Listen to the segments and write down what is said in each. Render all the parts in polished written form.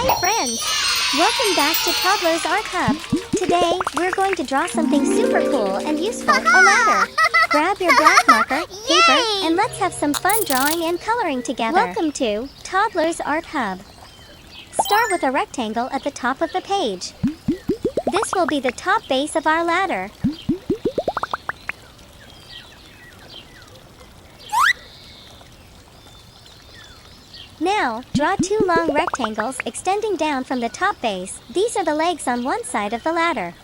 Hi friends! Welcome back to Toddlers Art Hub. Today, we're going to draw something super cool and useful, a ladder. Grab your black marker, paper, and let's have some fun drawing and coloring together. Welcome to Toddlers Art Hub. Start with a rectangle at the top of the page. This will be the top base of our ladder. Now, draw two long rectangles extending down from the top base. These are the legs on one side of the ladder.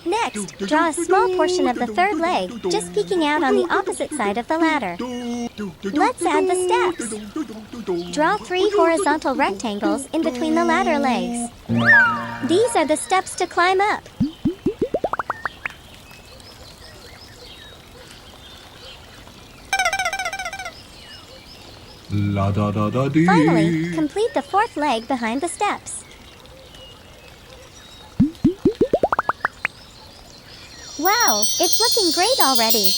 Next, draw a small portion of the third leg, just peeking out on the opposite side of the ladder. Let's add the steps. Draw 3 horizontal rectangles in between the ladder legs. These are the steps to climb up. Finally, complete the fourth leg behind the steps. Wow, it's looking great already.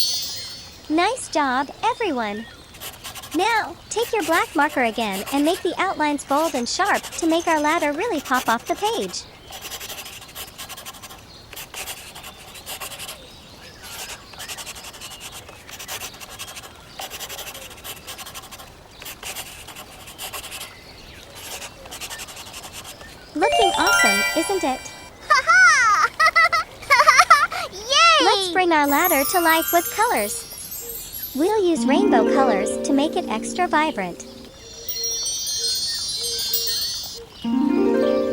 Nice job, everyone. Now, take your black marker again and make the outlines bold and sharp to make our ladder really pop off the page. Looking awesome, isn't it? Let's bring our ladder to life with colors. We'll use rainbow colors to make it extra vibrant.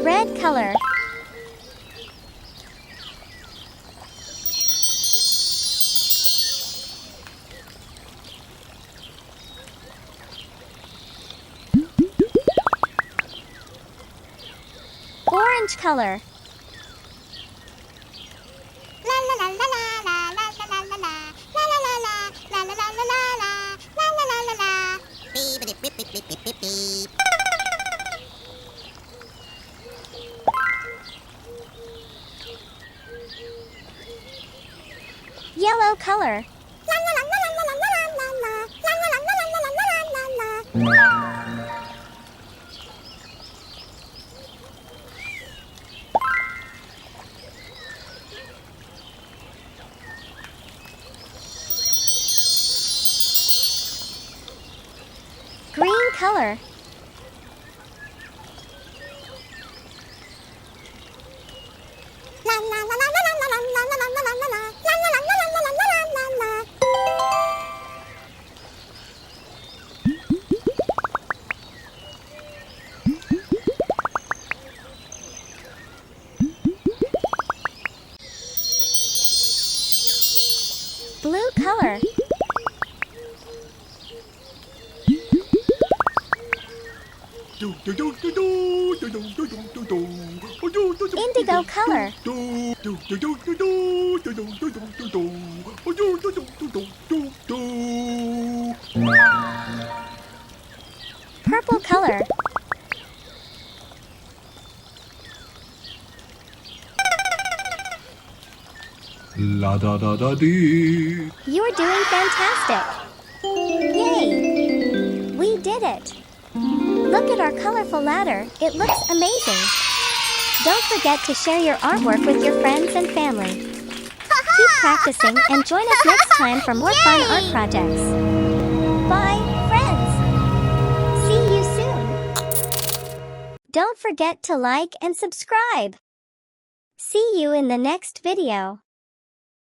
Red color. Orange color. Yellow color. Green color. Blue color. Indigo color. Purple color. You're doing fantastic. Yay! We did it. Look at our colorful ladder. It looks amazing. Don't forget to share your artwork with your friends and family. Keep practicing and join us next time for more fun art projects. Bye, friends. See you soon. Don't forget to like and subscribe. See you in the next video.